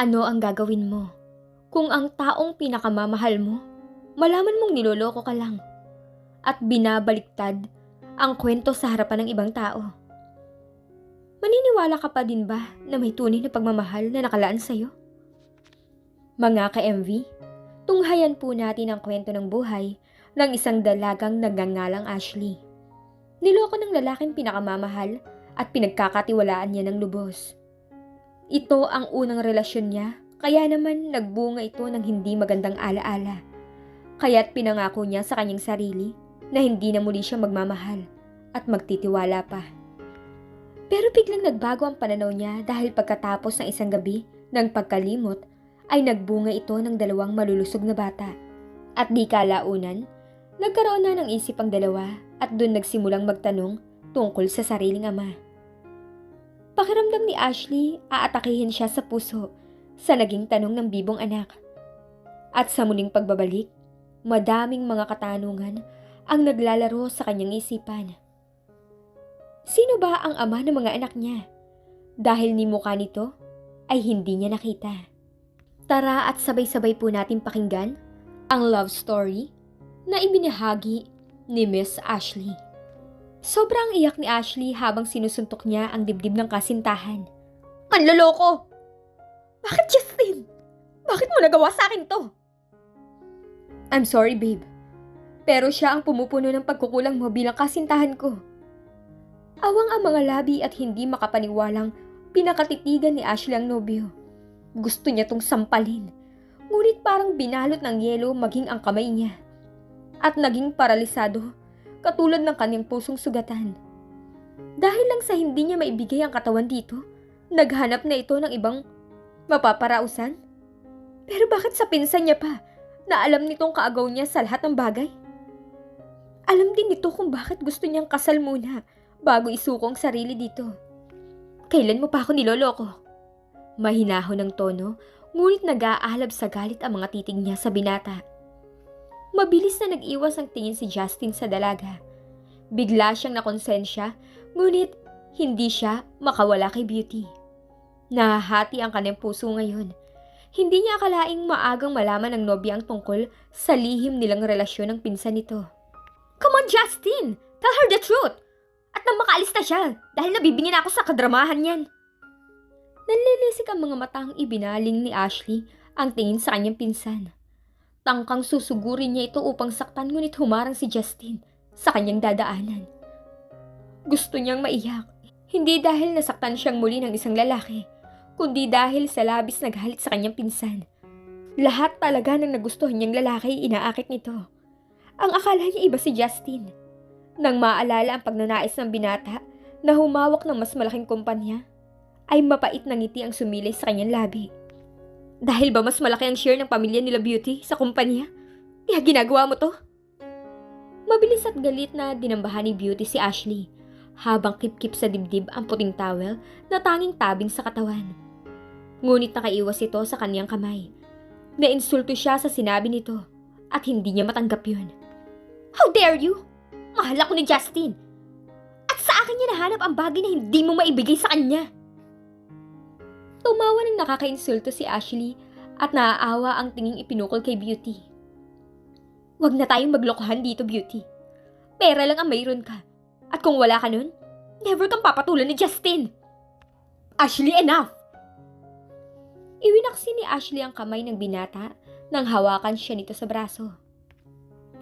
Ano ang gagawin mo kung ang taong pinakamamahal mo, malaman mong niloloko ka lang at binabaliktad ang kwento sa harapan ng ibang tao? Maniniwala ka pa din ba na may tunay na pagmamahal na nakalaan sa'yo? Mga ka-MV, tunghayan po natin ang kwento ng buhay ng isang dalagang nagngangalang Ashley. Niloko ng lalaking pinakamamahal at pinagkakatiwalaan niya ng lubos. Ito ang unang relasyon niya, kaya naman nagbunga ito ng hindi magandang alaala. Kaya't pinangako niya sa kanyang sarili na hindi na muli siya magmamahal at magtitiwala pa. Pero biglang nagbago ang pananaw niya dahil pagkatapos ng isang gabi ng pagkalimot ay nagbunga ito ng dalawang malulusog na bata. At di kalaunan, nagkaroon na ng isip ang dalawa at doon nagsimulang magtanong tungkol sa sariling ama. Pakiramdam ni Ashley, aatakihin siya sa puso sa naging tanong ng bibong anak. At sa muling pagbabalik, madaming mga katanungan ang naglalaro sa kanyang isipan. Sino ba ang ama ng mga anak niya? Dahil ni mukha nito ay hindi niya nakita. Tara at sabay-sabay po natin pakinggan ang love story na ibinahagi ni Miss Ashley. Sobrang iyak ni Ashley habang sinusuntok niya ang dibdib ng kasintahan. Ang loloko! Bakit Justin? Bakit mo nagawa sa akin to? I'm sorry babe, pero siya ang pumupuno ng pagkukulang mo bilang kasintahan ko. Awang ang mga labi at hindi makapaniwalang pinakatitigan ni Ashley ang nobyo. Gusto niya tong sampalin, ngunit parang binalot ng yelo maging ang kamay niya. At naging paralisado, katulad ng kanyang pusong sugatan. Dahil lang sa hindi niya maibigay ang katawan dito, naghanap na ito ng ibang mapaparausan. Pero bakit sa pinsan niya pa na alam nitong kaagaw niya sa lahat ng bagay? Alam din nito kung bakit gusto niyang kasal muna bago isuko ang sarili dito. Kailan mo pa ako niloloko? Mahinahon ng tono, ngunit nag-aalab sa galit ang mga titig niya sa binata. Mabilis na nag-iwas ang tingin si Justin sa dalaga. Bigla siyang nakonsensya, ngunit hindi siya makawala kay Beauty. Nahahati ang kanyang puso ngayon. Hindi niya akalaing maagang malaman ng nobya ang tungkol sa lihim nilang relasyon ng pinsan nito. Come on Justin! Tell her the truth! At nang makaalis na siya dahil nabibingin ako sa kadramahan niyan. Nanlilisik ang mga matang ibinaling ni Ashley ang tingin sa kanyang pinsan. Tangkang susugurin niya ito upang saktan ngunit humarang si Justin sa kanyang dadaanan. Gusto niyang maiyak, hindi dahil nasaktan siyang muli ng isang lalaki, kundi dahil sa labis na galit sa kanyang pinsan. Lahat talaga ng nagustuhan niyang lalaki inaakit nito. Ang akala niya iba si Justin. Nang maalala ang pagnanais ng binata na humawak ng mas malaking kumpanya, ay mapait na ngiti ang sumilay sa kanyang labi. Dahil ba mas malaki ang share ng pamilya nila Beauty sa kumpanya? Kaya ginagawa mo to? Mabilis at galit na dinambahan ni Beauty si Ashley habang kip-kip sa dibdib ang puting towel na tanging tabing sa katawan. Ngunit nakaiwas ito sa kaniyang kamay. Nainsulto siya sa sinabi nito at hindi niya matanggap yun. How dare you? Mahal ako ni Justin. At sa akin niya nahanap ang bagay na hindi mo maibigay sa kanya. Tumawa ng nakakainsulto si Ashley at naaawa ang tinging ipinukol kay Beauty. Huwag na tayong maglokohan dito, Beauty. Pera lang ang mayroon ka. At kung wala ka nun, never kang papatulan ni Justin. Ashley, enough! Iwinaksi ni Ashley ang kamay ng binata nang hawakan siya nito sa braso.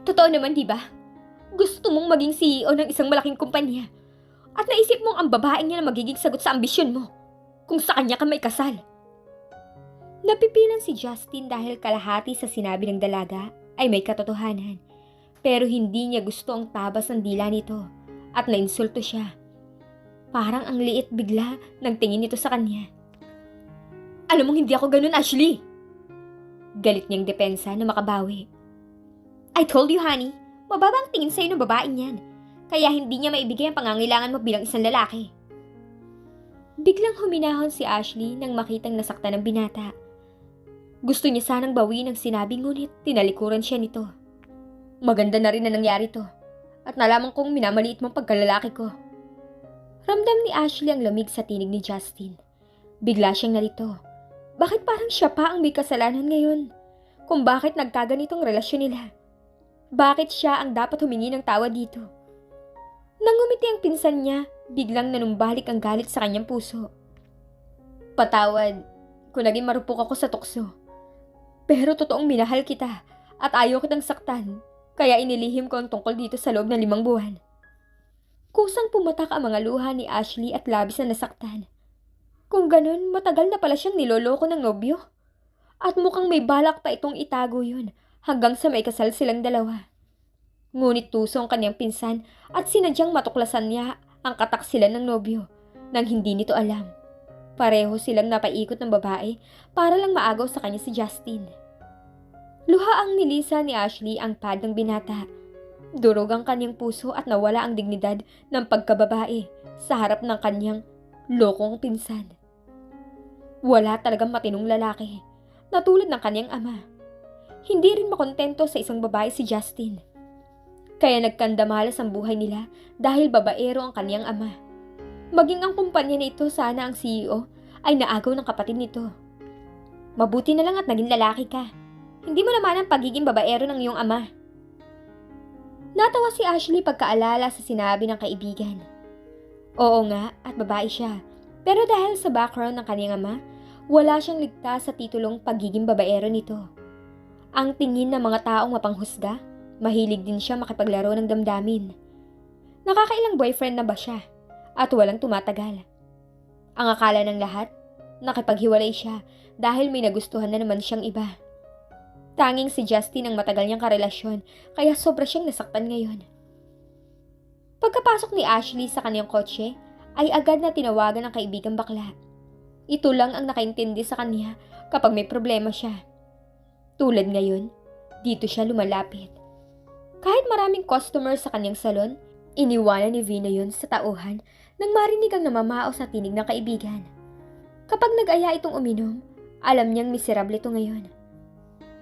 Totoo naman, di ba? Gusto mong maging CEO ng isang malaking kumpanya at naisip mong ang babaeng niya na magiging sagot sa ambisyon mo kung sa kanya ka may kasal. Napipilan si Justin dahil kalahati sa sinabi ng dalaga ay may katotohanan. Pero hindi niya gusto ang tabas ng dila nito at nainsulto siya. Parang ang liit bigla ng tingin nito sa kanya. Alam mong hindi ako ganun, Ashley! Galit niyang depensa na makabawi. I told you, honey, mababa ang tingin sa'yo ng babaeng yan. Kaya hindi niya maibigay ang pangangailangan mo bilang isang lalaki. Biglang huminahon si Ashley nang makitang nasaktan ng binata. Gusto niya sanang bawiin ang sinabi ngunit tinalikuran siya nito. Maganda na rin na nangyari to at nalaman kong minamaliit mong pagkalalaki ko. Ramdam ni Ashley ang lamig sa tinig ni Justin. Bigla siyang nalito. Bakit parang siya pa ang may kasalanan ngayon? Kung bakit nagkaganitong relasyon nila? Bakit siya ang dapat humingi ng tawad dito? Nang ngumiti ang pinsan niya, biglang nanumbalik ang galit sa kanyang puso. Patawad kung naging marupok ako sa tukso. Pero totoong minahal kita at ayaw kitang saktan, kaya inilihim ko ang tungkol dito sa loob ng 5 buwan. Kusang pumatak ang mga luha ni Ashley at labis na nasaktan. Kung ganun, matagal na pala siyang niloloko ng nobyo. At mukhang may balak pa itong itago yun hanggang sa may kasal silang dalawa. Ngunit tuso ang kanyang pinsan at sinadyang matuklasan niya ang kataksilan ng nobyo nang hindi nito alam. Pareho silang napaikot ng babae para lang maagaw sa kanya si Justin. Luha ang nilisa ni Ashley ang pad ng binata. Durog ang kanyang puso at nawala ang dignidad ng pagkababae sa harap ng kanyang lokong pinsan. Wala talagang matinong lalaki na tulad ng kanyang ama. Hindi rin makontento sa isang babae si Justin. Kaya nagkandamalas ang buhay nila dahil babaero ang kanyang ama. Maging ang kumpanya nito, sana ang CEO, ay naagaw ng kapatid nito. Mabuti na lang at naging lalaki ka. Hindi mo naman ang pagiging babaero ng iyong ama. Natawa si Ashley pagkaalala sa sinabi ng kaibigan. Oo nga, at babae siya. Pero dahil sa background ng kanyang ama, wala siyang ligtas sa titulong pagiging babaero nito. Ang tingin ng mga taong mapanghusga, mahilig din siya makipaglaro ng damdamin. Nakakailang boyfriend na ba siya at walang tumatagal? Ang akala ng lahat, nakipaghiwalay siya dahil may nagustuhan na naman siyang iba. Tanging si Justin ang matagal niyang karelasyon kaya sobra siyang nasaktan ngayon. Pagkapasok ni Ashley sa kanyang kotse, ay agad na tinawagan ng kaibigang bakla. Ito lang ang nakaintindi sa kanya kapag may problema siya. Tulad ngayon, dito siya lumalapit. Kahit maraming customer sa kanyang salon, iniwanan ni Vina yun sa tauhan nang marinig ang namamao sa tinig ng kaibigan. Kapag nag-aya itong uminom, alam niyang miserable ito ngayon.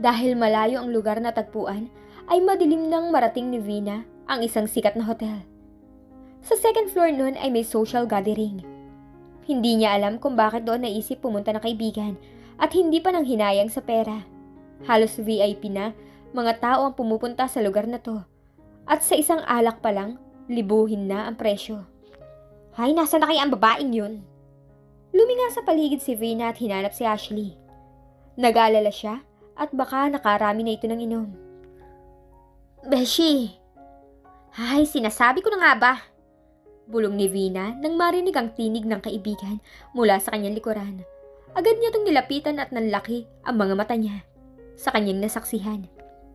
Dahil malayo ang lugar na tagpuan, ay madilim nang marating ni Vina ang isang sikat na hotel. Sa second floor nun ay may social gathering. Hindi niya alam kung bakit doon naisip pumunta ng kaibigan at hindi pa nang hinayang sa pera. Halos VIP na, mga tao ang pumupunta sa lugar na to. At sa isang alak pa lang, libuhin na ang presyo. Hay, nasa na kaya ang babaeng yun? Luminga sa paligid si Vina at hinanap si Ashley. Nag-aalala siya at baka nakarami na ito ng inom. Beshi! Hay, sinasabi ko na nga ba? Bulong ni Vina nang marinig ang tinig ng kaibigan mula sa kanyang likuran. Agad niya itong nilapitan at nanlaki ang mga mata niya sa kanyang nasaksihan.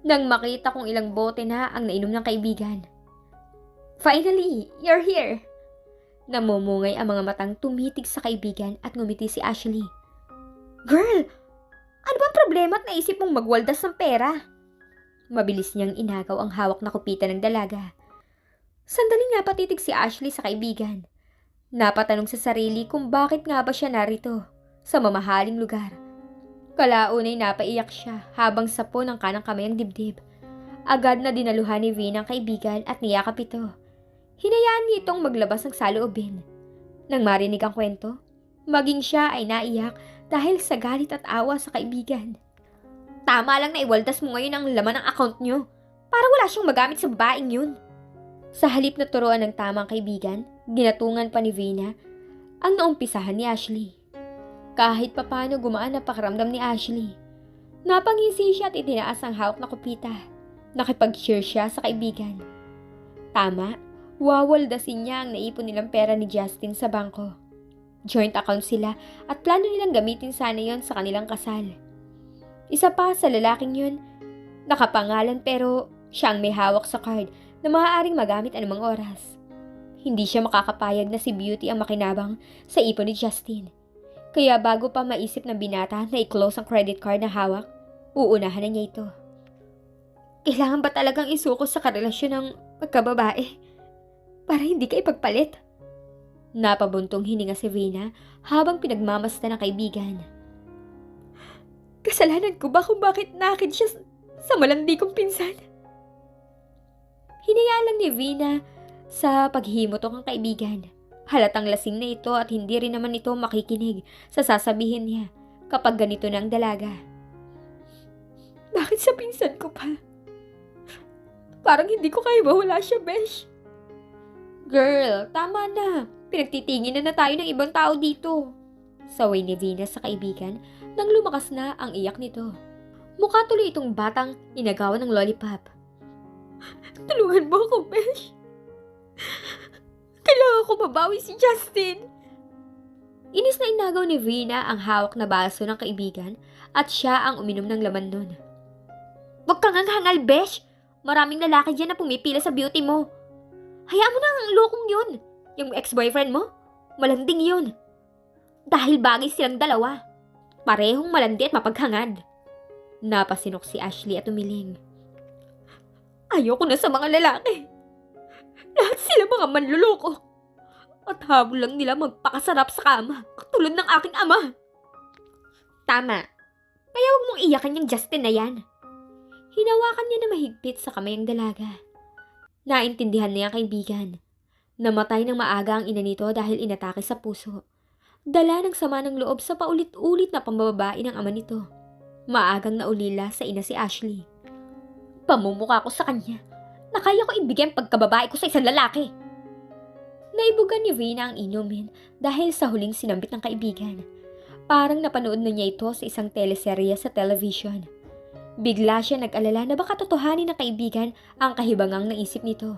Nang makita kung ilang bote na ang nainom ng kaibigan. Finally, you're here! Namumungay ang mga matang tumitig sa kaibigan at ngumiti si Ashley. Girl! Ano bang problema at naisip mong magwaldas ng pera? Mabilis niyang inagaw ang hawak na kupita ng dalaga. Sandali nga patitig si Ashley sa kaibigan. Napatanong sa sarili kung bakit nga ba siya narito sa mamahaling lugar. Kalaunay napaiyak siya habang sapo ng kanang kamay ang dibdib. Agad na dinaluhan ni Vina ang kaibigan at niyakap ito. Hinayaan niya itong maglabas ng saloobin. Nang marinig ang kwento, maging siya ay naiyak dahil sa galit at awa sa kaibigan. Tama lang na iwaldas mo ngayon ang laman ng account niyo para wala siyang magamit sa babaeng yun. Sa halip na turuan ng tamang kaibigan, ginatungan pa ni Vina ang naumpisahan ni Ashley. Kahit papano gumaan ang pakiramdam ni Ashley. Napangisi siya at itinaas ang hawak na kupita. Nakipag-cheer siya sa kaibigan. Tama, wawaldasin niya ang naipon nilang pera ni Justin sa bangko. Joint account sila at plano nilang gamitin sana yon sa kanilang kasal. Isa pa sa lalaking yun, nakapangalan pero siya ang may hawak sa card na maaaring magamit anumang oras. Hindi siya makakapayag na si Beauty ang makinabang sa ipon ni Justin. Kaya bago pa maisip ng binata na i-close ang credit card na hawak, uunahan na niya ito. Kailangan ba talagang isuko sa karelasyon ng magkababae para hindi ka ipagpalit? Napabuntong hininga si Vina habang pinagmamasta ng kaibigan. Kasalanan ko ba kung bakit nakid siya sa malandi kong pinsan? Hinayaan lang ni Vina sa paghihimotok ang kaibigan. Halatang lasing na ito at hindi rin naman ito makikinig sa sasabihin niya. kapag ganito na ang dalaga. Bakit sa pinsan ko pa? Parang hindi ko kaya mawala siya, besh. Girl, tama na. Pinagtitingin na tayo ng ibang tao dito. Saway ni Venus sa kaibigan nang lumakas na ang iyak nito. Mukha tuloy itong batang inagawan ng lollipop. Tulungan mo ako, besh. Kailangan ko mabawi si Justin. Inis na inagaw ni Vina ang hawak na baso ng kaibigan at siya ang uminom ng laman nun. Huwag kang hangal, besh. Maraming lalaki dyan na pumipila sa beauty mo. Hayaan mo na ang lokong yun. Yung ex-boyfriend mo, malanding yun. Dahil bagay silang dalawa. Parehong malandi at mapaghangad. Napasinok si Ashley at umiling. Ayoko na sa mga lalaki. Lahat sila mga manluloko. At habol lang nila magpakasarap sa kama, katulad ng aking ama. Tama. Kaya huwag mong iyakan yung Justin na yan. Hinawakan niya na mahigpit sa kamay ang dalaga. Naintindihan niya ang kaibigan. Namatay ng maaga ang ina nito dahil inatake sa puso. Dala ng sama ng loob sa paulit-ulit na pambababae ng ama nito. Maagang naulila sa ina si Ashley. Pamumukha ko sa kanya na kaya ko ibigay ang pagkababae ko sa isang lalaki. Naibugan ni Vina ang inumin dahil sa huling sinambit ng kaibigan. Parang napanood na niya ito sa isang teleserye sa television. Bigla siya nag-alala na baka totohanin ng kaibigan ang kahibangang naisip nito.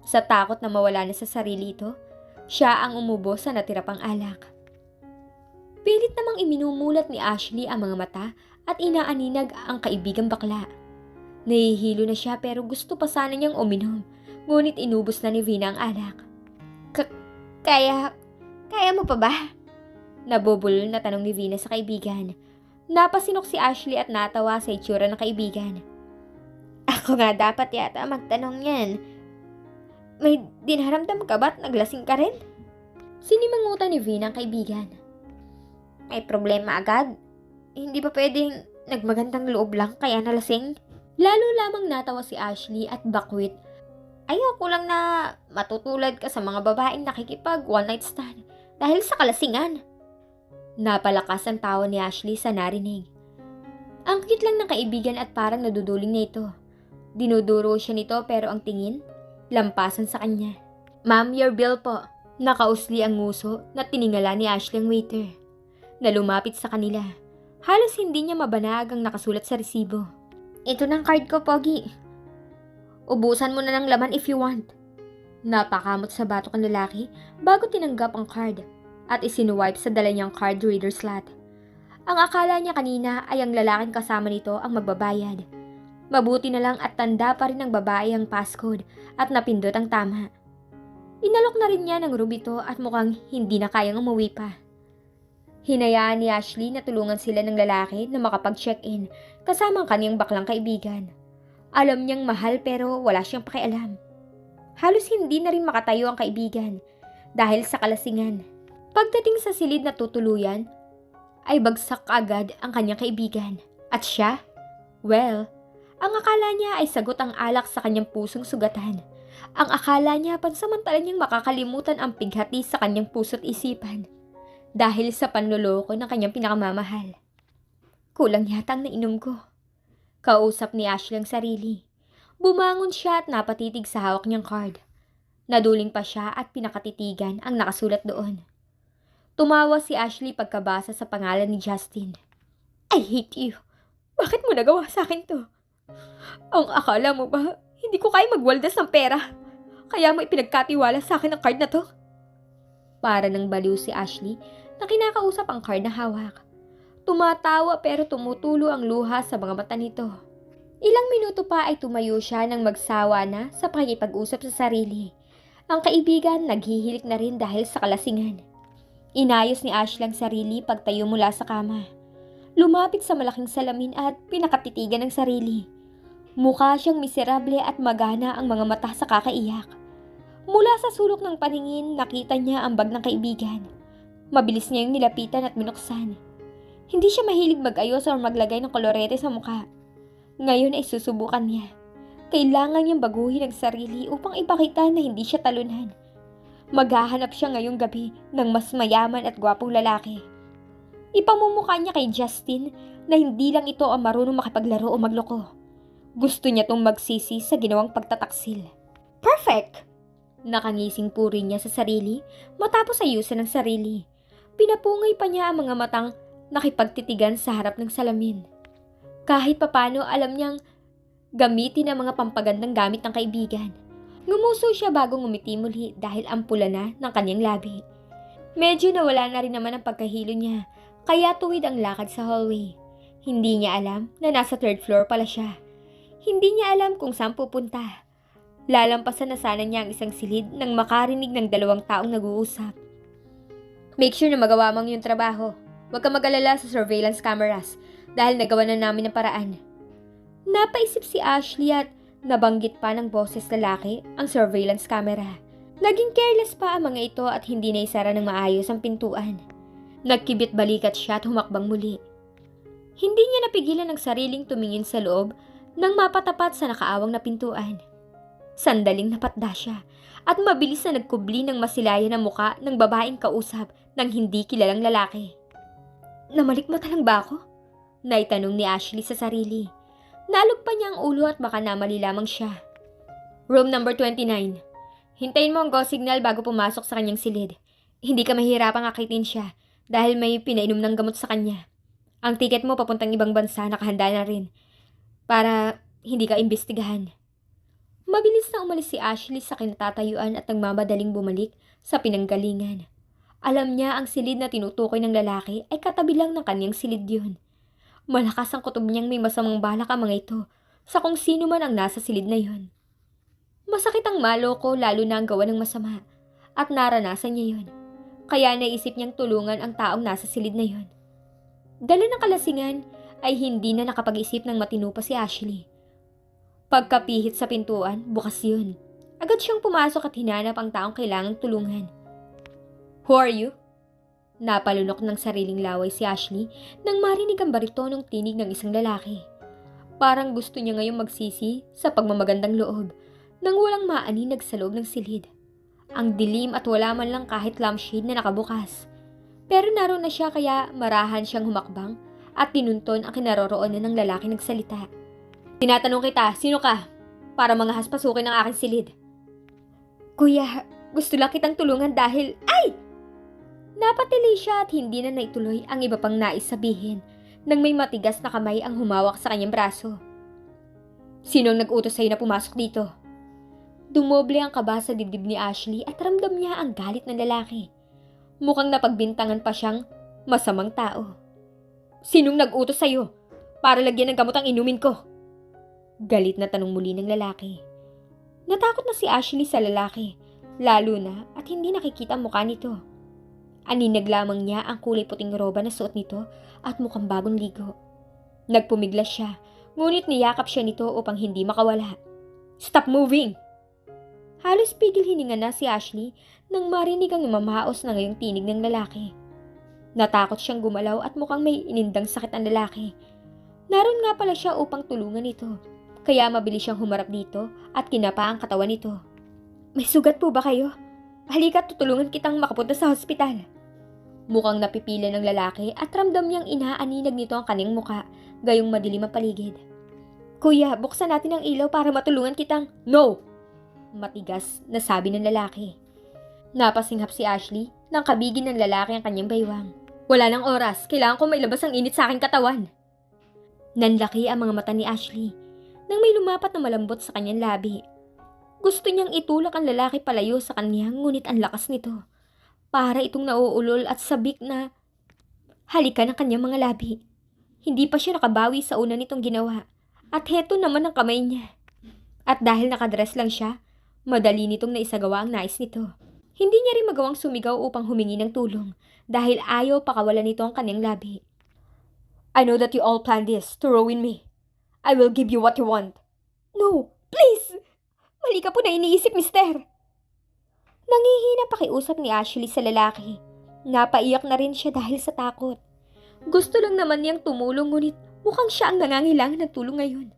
Sa takot na mawala na sa sarili ito, siya ang umubo sa natira pang alak. Pilit namang iminumulat ni Ashley ang mga mata at inaaninag ang kaibigang bakla. Nahihilo na siya pero gusto pa sana niyang uminom, ngunit inubos na ni Vina ang alak. Kaya mo pa ba? Nabubulol na tanong ni Vina sa kaibigan. Napasinok si Ashley at natawa sa itsura ng kaibigan. Ako nga dapat yata magtanong yan. May dinaramdam ka ba't naglasing ka rin? Sinimangutan ni Vina ang kaibigan. May problema agad? Hindi ba pwedeng nagmagandang loob lang kaya nalasing? Lalo lamang natawa si Ashley at bakwit. Ayoko lang na matutulad ka sa mga babaeng nakikipag one night stand dahil sa kalasingan. Napalakas ang tawa ni Ashley sa narinig. Ang cute lang ng kaibigan at parang naduduling na ito. Dinuduro siya nito pero ang tingin, lampasan sa kanya. Ma'am, your bill po. Nakausli ang nguso na tiningala ni Ashley ang waiter. Na lumapit sa kanila. Halos hindi niya mabanag ang nakasulat sa resibo. Ito ng card ko, Pogi. Ubusan mo na ng laman if you want. Napakamot sa batok ang lalaki bago tinanggap ang card at isinuwipe sa dala niyang card reader slot. Ang akala niya kanina ay ang lalaking kasama nito ang magbabayad. Mabuti na lang at tanda pa rin ng babae ang passcode at napindot ang tama. Inalok na rin niya ng rubito at mukhang hindi na kayang umuwi pa. Hinayaan ni Ashley na tulungan sila ng lalaki na makapag-check-in kasama ang kaniyang baklang kaibigan. Alam niyang mahal pero wala siyang pakialam. Halos hindi na rin makatayo ang kaibigan dahil sa kalasingan. Pagdating sa silid na tutuluyan, ay bagsak agad ang kanyang kaibigan. At siya? Well, ang akala niya ay sagot ang alak sa kanyang pusong sugatan. Ang akala niya pansamantala niyang makakalimutan ang pighati sa kanyang puso't isipan dahil sa panloloko ng kanyang pinakamamahal. Kulang yata ang nainom ko. Kausap ni Ashley ang sarili. Bumangon siya at napatitig sa hawak niyang card. Naduling pa siya at pinakatitigan ang nakasulat doon. Tumawa si Ashley pagkabasa sa pangalan ni Justin. I hate you. Bakit mo nagawa sa akin to? Ang akala mo ba, hindi ko kaya magwaldas ng pera? Kaya mo ipinagkatiwala sa akin ang card na to? Para nang baliw si Ashley na kinakausap ang card na hawak. Tumatawa pero tumutulo ang luha sa mga mata nito. Ilang minuto pa ay tumayo siya nang magsawa na sa pakikipag-usap sa sarili. Ang kaibigan naghihilik na rin dahil sa kalasingan. Inayos ni Ashley ang sarili pagtayo mula sa kama. Lumapit sa malaking salamin at pinakatitigan ng sarili. Mukha siyang miserable at magana ang mga mata sa kakaiyak. Mula sa sulok ng paningin, nakita niya ang bag ng kaibigan. Mabilis niya yung nilapitan at binuksan. Hindi siya mahilig mag-ayos o maglagay ng kolorete sa mukha. Ngayon ay susubukan niya. Kailangan niyang baguhin ang sarili upang ipakita na hindi siya talunan. Maghahanap siya ngayong gabi ng mas mayaman at gwapong lalaki. Ipamumukha niya kay Justin na hindi lang ito ang marunong makipaglaro o magloko. Gusto niya tong magsisi sa ginawang pagtataksil. Perfect! Nakangising puri niya sa sarili matapos ayusin ang sarili. Pinapungay pa niya ang mga matang nakipagtitigan sa harap ng salamin. Kahit papano alam niyang gamitin ang mga pampagandang gamit ng kaibigan. Ngumuso siya bago ngumiti muli dahil ampula na ng kanyang labi. Medyo nawala na rin naman ang pagkahilo niya, kaya tuwid ang lakad sa hallway. Hindi niya alam na nasa 3rd floor pala siya. Hindi niya alam kung saan pupunta. Lalampasan na sana niya ang isang silid nang makarinig ng 2 taong nag-uusap. Make sure na magawa mo yung trabaho. Huwag ka mag-alala sa surveillance cameras dahil nagawa na namin ng paraan. Napaisip si Ashley at nabanggit pa ng boses lalaki ang surveillance camera. Naging careless pa ang mga ito at hindi na isara ng maayos ang pintuan. Nagkibit balikat siya at humakbang muli. Hindi niya napigilan ang sariling tumingin sa loob nang mapatapat sa nakaawang na pintuan. Sandaling napatda siya at mabilis na nagkubli ng masilayan ang muka ng babaeng kausap ng hindi kilalang lalaki. Namalikmata lang ba ako? Naitanong ni Ashley sa sarili. Nalog pa niya ang ulo at baka namali lamang siya. Room number 29. Hintayin mo ang go signal bago pumasok sa kanyang silid. Hindi ka mahihirapang akitin siya dahil may pinainom ng gamot sa kanya. Ang tiket mo papuntang ibang bansa nakahanda na rin para hindi ka imbestigahan. Mabilis na umalis si Ashley sa kinatatayuan at nagmamadaling bumalik sa pinanggalingan. Alam niya ang silid na tinutukoy ng lalaki ay katabi lang ng kanyang silid yun. Malakas ang kutob niyang may masamang balak ang mga ito sa kung sino man ang nasa silid na yun. Masakit ang maloko lalo na ang gawa ng masama at naranasan niya yun. Kaya naisip niyang tulungan ang taong nasa silid na yun. Dala ng kalasingan ay hindi na nakapag-isip ng matino pa si Ashley. Pagkapihit sa pintuan, bukas yun. Agad siyang pumasok at hinanap ang taong kailangang tulungan. Who are you? Napalunok ng sariling laway si Ashley nang marinig ang baritonong tinig ng isang lalaki. Parang gusto niya ngayong magsisi sa pagmamagandang loob nang walang maaninag sa loob ng silid. Ang dilim at wala man lang kahit lampshade na nakabukas. Pero naroon na siya kaya marahan siyang humakbang at tinunton ang kinaroroonan ng lalaki nagsalita. Tinatanong kita, sino ka? Para mangahas pasukin ang aking silid. Kuya, gusto lang kitang tulungan dahil... Ay! Napatili siya at hindi na naituloy ang iba pang nais sabihin nang may matigas na kamay ang humawak sa kanyang braso. Sino ang nag-utos sa'yo na pumasok dito? Dumoble ang kaba sa dibdib ni Ashley at ramdam niya ang galit ng lalaki. Mukhang napagbintangan pa siyang masamang tao. Sinong nag-utos sa'yo para lagyan ng gamot ang inumin ko? Galit na tanong muli ng lalaki. Natakot na si Ashley sa lalaki, lalo na at hindi nakikita ang mukha nito. Aninag lamang niya ang kulay puting roba na suot nito at mukhang bagong ligo. Nagpumiglas siya, ngunit niyakap siya nito upang hindi makawala. Stop moving! Halos pigil hininga na si Ashley nang marinig ang mamaos na ngayong tinig ng lalaki. Natakot siyang gumalaw at mukhang may inindang sakit ang lalaki. Naroon nga pala siya upang tulungan ito, kaya mabilis siyang humarap dito at kinapa ang katawan nito. May sugat po ba kayo? Halika, tutulungan kitang makapunta sa hospital. Mukhang napipila ng lalaki at ramdam niyang inaaninag nito ang kanyang muka, gayong madilim ang paligid. Kuya, buksan natin ang ilaw para matulungan kitang... No! Matigas na sabi ng lalaki. Napasinghap si Ashley nang kabigin ng lalaki ang kanyang baywang. Wala nang oras, kailangan ko mailabas ang init sa aking katawan. Nanlaki ang mga mata ni Ashley nang may lumapat na malambot sa kanyang labi. Gusto niyang itulak ang lalaki palayo sa kanya ngunit ang lakas nito. Para itong nauulol at sabik na halikan ng kanyang mga labi. Hindi pa siya nakabawi sa una nitong ginawa at heto naman ang kamay niya. At dahil nakadress lang siya, madali nitong naisagawa ang nais nito. Hindi niya rin magawang sumigaw upang humingi ng tulong dahil ayaw pakawalan nito ang kanyang labi. I know that you all planned this to ruin me. I will give you what you want. No, please! Mali ka po na iniisip, mister. Nangihina pakiusap ni Ashley sa lalaki. Napaiyak na rin siya dahil sa takot. Gusto lang naman niyang tumulong ngunit mukhang siya ang nangangailangan ng tulong ngayon.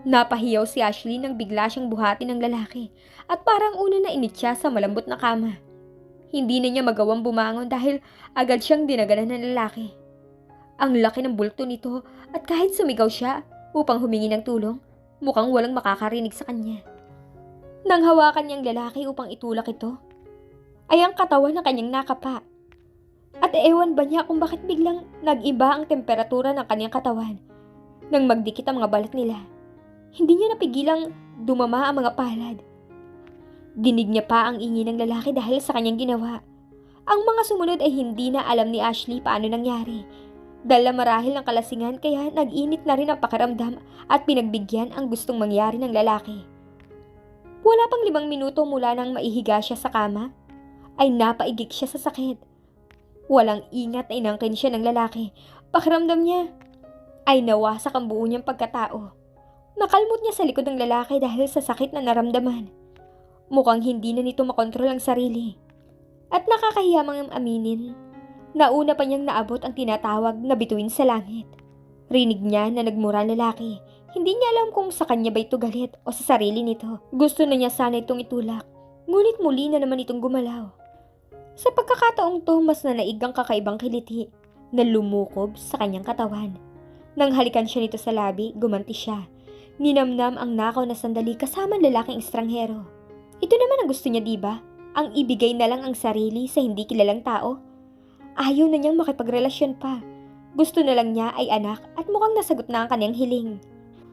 Napahiyaw si Ashley nang bigla siyang buhati ng lalaki at parang una na init siya sa malambot na kama. Hindi na niya magawang bumangon dahil agad siyang dinaganan ng lalaki. Ang laki ng bulto nito at kahit sumigaw siya upang humingi ng tulong, mukhang walang makakarinig sa kanya. Nang hawakan niyang lalaki upang itulak ito, ay ang katawan ng kanyang nakapa. At ewan ba niya kung bakit biglang nag-iba ang temperatura ng kanyang katawan nang magdikit ang mga balat nila. Hindi niya napigilang dumama ang mga palad. Dinig niya pa ang ingay ng lalaki dahil sa kanyang ginawa. Ang mga sumunod ay hindi na alam ni Ashley paano nangyari. Dala marahil ng kalasingan kaya nag-init na rin ang pakiramdam at pinagbigyan ang gustong mangyari ng lalaki. Wala pang 5 minuto mula nang maihiga siya sa kama, ay napaigik siya sa sakit. Walang ingat na inangkin siya ng lalaki. Pakiramdam niya ay nawasak ang buo niyang pagkatao. Nakalmot niya sa likod ng lalaki dahil sa sakit na naramdaman. Mukhang hindi na nito makontrol ang sarili. At nakakahiya mang aminin, nauna pa niyang naabot ang tinatawag na bituin sa langit. Rinig niya na nagmura ang lalaki. Hindi niya alam kung sa kanya ba ito galit o sa sarili nito. Gusto na niya sana itong itulak, ngunit muli na naman itong gumalaw. Sa pagkakataong to, mas nanaig ang kakaibang kiliti na lumukob sa kanyang katawan. Nang halikan siya nito sa labi, gumanti siya. Ninamnam ang nakaw na sandali kasama ang lalaking estranghero. Ito naman ang gusto niya, diba? Ang ibigay na lang ang sarili sa hindi kilalang tao. Ayaw na niyang makipagrelasyon pa. Gusto na lang niya ay anak at mukhang nasagot na ang kanyang hiling.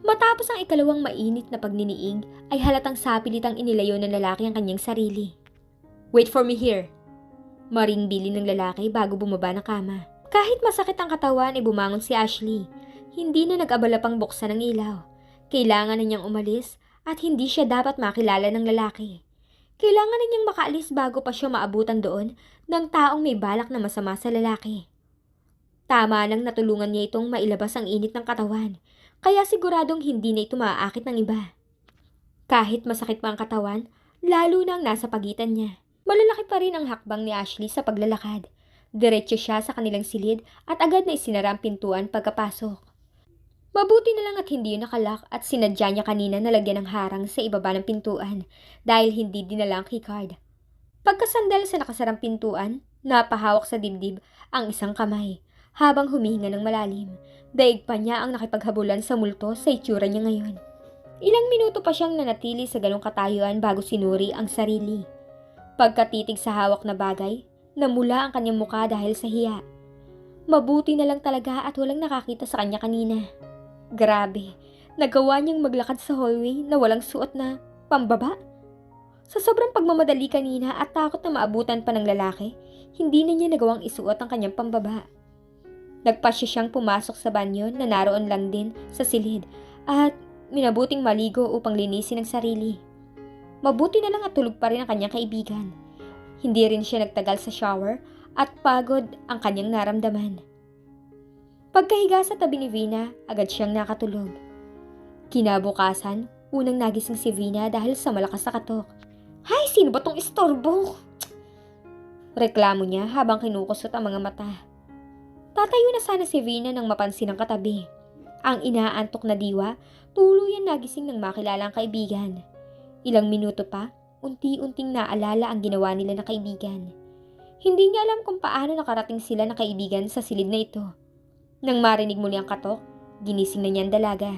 Matapos ang ikalawang mainit na pagniniig, ay halatang sapilitang inilayo ng lalaki ang kanyang sarili. Wait for me here. Maring-bili ng lalaki bago bumaba ng kama. Kahit masakit ang katawan ay bumangon si Ashley. Hindi na nag-abala pang buksan ang ilaw. Kailangan na niyang umalis at hindi siya dapat makilala ng lalaki. Kailangan na niyang makaalis bago pa siya maabutan doon ng taong may balak na masama sa lalaki. Tama nang natulungan niya itong mailabas ang init ng katawan, kaya siguradong hindi na ito maaakit ng iba. Kahit masakit pa ang katawan, lalo na ang nasa pagitan niya. Malalaki pa rin ang hakbang ni Ashley sa paglalakad. Diretso siya sa kanilang silid at agad na isinara ang pintuan pagkapasok. Mabuti na lang at hindi yun nakalak at sinadya niya kanina na lagyan ng harang sa ibaba ng pintuan dahil hindi dinala ang keycard. Pagkasandal sa nakasarang pintuan, napahawak sa dibdib ang isang kamay habang humihinga ng malalim. Daig pa niya ang nakipaghabulan sa multo sa itsura niya ngayon. Ilang minuto pa siyang nanatili sa ganong katayuan bago sinuri ang sarili. Pagkatitig sa hawak na bagay, namula ang kanyang mukha dahil sa hiya. Mabuti na lang talaga at walang nakakita sa kanya kanina. Grabe, nagawa niyang maglakad sa hallway na walang suot na pambaba. Sa sobrang pagmamadali kanina at takot na maabutan pa ng lalaki, hindi na niya nagawang isuot ang kanyang pambaba. Nagpasya siyang pumasok sa banyo na naroon lang din sa silid at minabuting maligo upang linisin ang sarili. Mabuti na lang at tulog pa rin ang kanyang kaibigan. Hindi rin siya nagtagal sa shower at pagod ang kanyang naramdaman. Pagkahiga sa tabi ni Vina, agad siyang nakatulog. Kinabukasan, unang nagising si Vina dahil sa malakas na katok. Hay, sino ba tong istorbo? Reklamo niya habang kinukusot ang mga mata. Tatayo na sana si Vina nang mapansin ang katabi. Ang inaantok na diwa, tuluyan nagising ng makilala ang kaibigan. Ilang minuto pa, unti-unting naalala ang ginawa nila na kaibigan. Hindi niya alam kung paano nakarating sila na kaibigan sa silid na ito. Nang marinig muli ang katok, ginising na niya ang dalaga.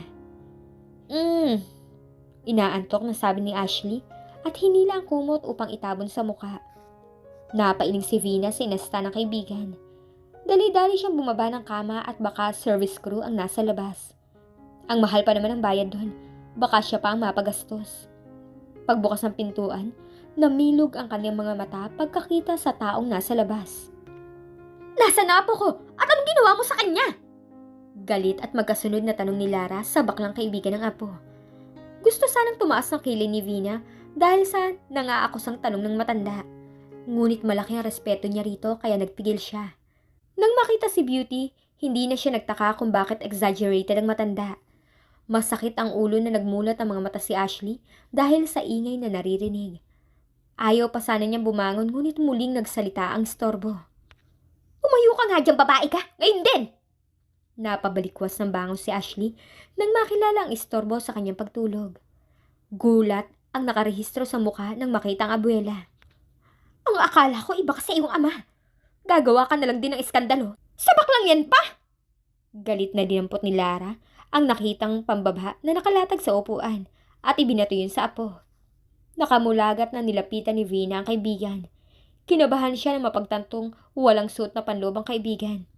Inaantok na sabi ni Ashley at hinila ang kumot upang itabon sa mukha. Napailing si Vina sa inasta ng kaibigan. Dali-dali siyang bumaba ng kama at baka service crew ang nasa labas. Ang mahal pa naman ang bayad doon, baka siya pa ang mapagastos. Pagbukas ng pintuan, namilog ang kanyang mga mata pagkakita sa taong nasa labas. Nasa na po ko? At anong ginawa mo sa kanya? Galit at magkasunod na tanong ni Lara sa baklang kaibigan ng apo. Gusto sanang tumaas ng kilay ni Vina dahil sa nangaakusang tanong ng matanda. Ngunit malaki ang respeto niya rito kaya nagpigil siya. Nang makita si Beauty, hindi na siya nagtaka kung bakit exaggerated ang matanda. Masakit ang ulo na nagmulat ang mga mata si Ashley dahil sa ingay na naririnig. Ayaw pa sana niyang bumangon ngunit muling nagsalita ang istorbo. Umayo ka nga dyan, babae ka! Ngayon din! Napabalikwas ng bangon si Ashley nang makilala ang istorbo sa kanyang pagtulog. Gulat ang nakarehistro sa mukha nang makita ang abuela. Ang akala ko iba kasi iyong ama. Gagawa ka na lang din ng iskandalo. Sabak lang yan pa! Galit na dinampot ni Lara ang nakitang pambaba na nakalatag sa upuan at ibinato yun sa apo. Nakamulagat na nilapitan ni Vina ang kaibigan. Kinabahan siya na mapagtantong walang suot na panloob ang kaibigan.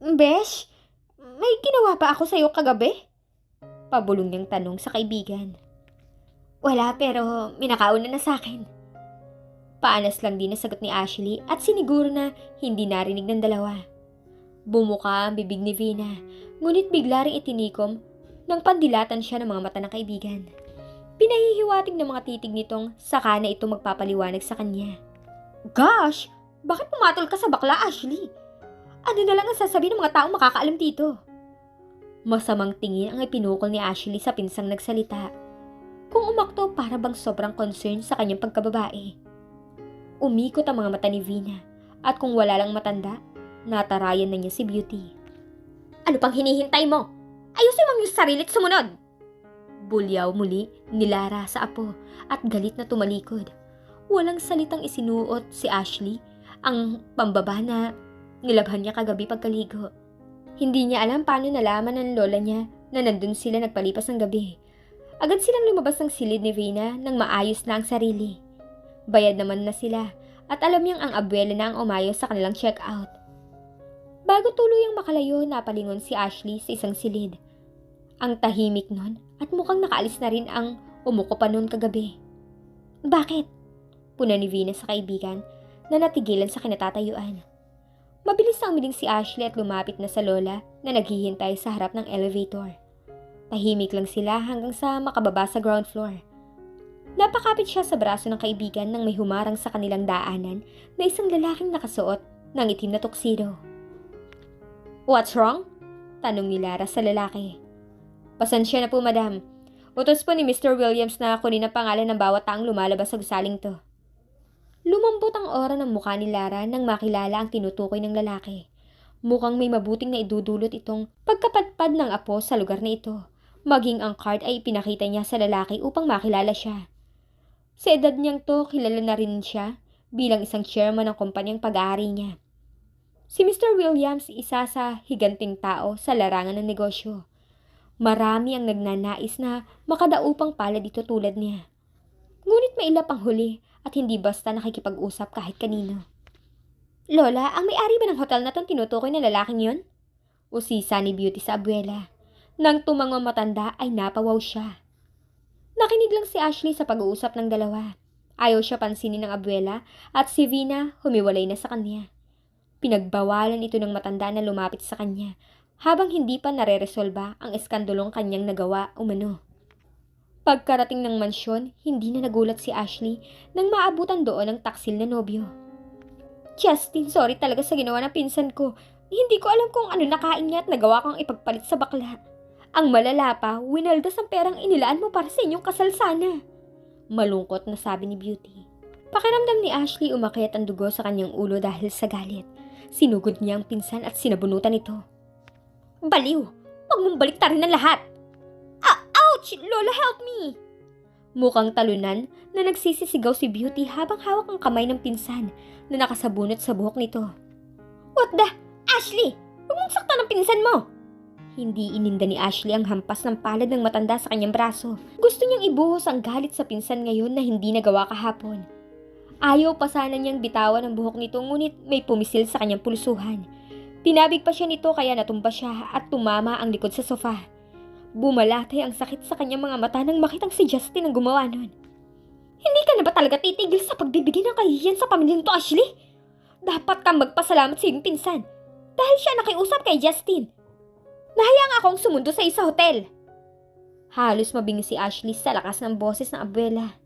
Besh, may ginawa pa ako sa'yo kagabi? Pabulong niyang tanong sa kaibigan. Wala, pero minakauna na sa'kin. Paanas lang din na sagot ni Ashley at siniguro na hindi narinig ng dalawa. Bumuka ang bibig ni Vina, ngunit bigla ring itinikom nang pandilatan siya ng mga mata ng kaibigan. Pinahihiwatig ng mga titig nitong saka na ito magpapaliwanag sa kanya. Gosh! Bakit pumatol ka sa bakla, Ashley? Ano na lang ang sasabihin ng mga taong makakaalam dito? Masamang tingin ang ipinukol ni Ashley sa pinsang nagsalita. Kung umakto para bang sobrang concern sa kanyang pagkababae. Umikot ang mga mata ni Vina at kung wala lang matanda, natarayan na niya si Beauty. Ano pang hinihintay mo? Ayusin mo yung sarili at sumunod! Bulyaw muli ni Lara sa apo at galit na tumalikod. Walang salitang isinuot si Ashley ang pambaba na nilabhan niya kagabi pagkaligo. Hindi niya alam paano nalaman ng lola niya na nandun sila nagpalipas ng gabi. Agad silang lumabas ng silid ni Vina nang maayos na ang sarili. Bayad naman na sila at alam niyang ang abuela na ang umayos sa kanilang check-out. Bago tuluyang makalayo, napalingon si Ashley sa isang silid. Ang tahimik nun at mukhang nakaalis na rin ang umuko pa nun kagabi. Bakit? Puna ni Vina sa kaibigan na natigilan sa kinatatayuan. Mabilis na umiling si Ashley at lumapit na sa lola na naghihintay sa harap ng elevator. Tahimik lang sila hanggang sa makababa sa ground floor. Napakapit siya sa braso ng kaibigan nang may humarang sa kanilang daanan na isang lalaking nakasuot ng itim na tuxedo. What's wrong? Tanong ni Lara sa lalaki. Pasensya na po, madam. Utos po ni Mr. Williams na kunin ang pangalan ng bawat taong lumalabas sa gusaling to. Lumambot ang aura ng mukha ni Lara nang makilala ang tinutukoy ng lalaki. Mukhang may mabuting na idudulot itong pagkapadpad ng apo sa lugar na ito. Maging ang card ay pinakita niya sa lalaki upang makilala siya. Sa edad niyang to, kilala na rin siya bilang isang chairman ng kumpanyang pag-aari niya. Si Mr. Williams, isa sa higanting tao sa larangan ng negosyo. Marami ang nagnanais na makadaupang palad dito tulad niya. Ngunit mailap ang huli at hindi basta nakikipag-usap kahit kanino. Lola, ang may-ari ba ng hotel na itong tinutukoy na lalaking yun? Usisa ni Beauty sa abuela. Nang tumango matanda ay napawaw siya. Nakinig lang si Ashley sa pag-uusap ng dalawa. Ayaw siya pansinin ng abuela at si Vina humiwalay na sa kanya. Pinagbawalan ito ng matanda na lumapit sa kanya habang hindi pa nare-resolba ang eskandalong kanyang nagawa umano. Pagkarating ng mansyon, hindi na nagulat si Ashley nang maabutan doon ang taksil na nobyo. Justin, sorry talaga sa ginawa ng pinsan ko. Hindi ko alam kung ano nakain niya at nagawa kong ipagpalit sa bakla. Ang malala pa, winaldas ang perang inilaan mo para sa inyong kasal sana. Malungkot na sabi ni Beauty. Pakiramdam ni Ashley umakyat ang dugo sa kanyang ulo dahil sa galit. Sinugod niya ang pinsan at sinabunutan ito. Baliw! Huwag mong baliktarin ang lahat! Ouch! Lola, help me! Mukhang talunan na nagsisisigaw si Beauty habang hawak ang kamay ng pinsan na nakasabunot sa buhok nito. What the? Ashley! Huwag mong saktan ang pinsan mo! Hindi ininda ni Ashley ang hampas ng palad ng matanda sa kanyang braso. Gusto niyang ibuhos ang galit sa pinsan ngayon na hindi nagawa kahapon. Ayaw pa sana niyang bitawan ang buhok nito ngunit may pumisil sa kanyang pulsuhan. Tinabig pa siya nito kaya natumba siya at tumama ang likod sa sofa. Bumalatay ang sakit sa kanyang mga mata nang makitang si Justin ang gumawa nun. Hindi ka na ba talaga titigil sa pagbibigay ng kahihiyan sa pamilyang to, Ashley? Dapat kang magpasalamat sa iyong pinsan dahil siya nakiusap kay Justin. Nahayang akong sumundo sa isa hotel. Halos mabingi si Ashley sa lakas ng boses ng abuela.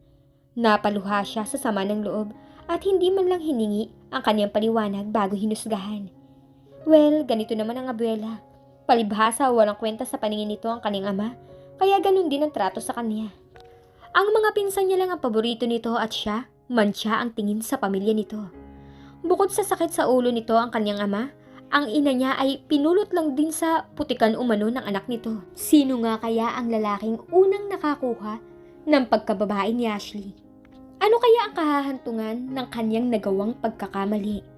Napaluha siya sa sama ng loob at hindi man lang hiningi ang kanyang paliwanag bago hinusgahan. Well, ganito naman ang abuela. Palibhasa walang kwenta sa paningin nito ang kanyang ama, kaya ganun din ang trato sa kanya. Ang mga pinsan niya lang ang paborito nito at siya, mantsa ang tingin sa pamilya nito. Bukod sa sakit sa ulo nito ang kanyang ama, ang ina niya ay pinulot lang din sa putikan umano ng anak nito. Sino nga kaya ang lalaking unang nakakuha ng pagkababae ni Ashley? Ano kaya ang kahahantungan ng kanyang nagawang pagkakamali?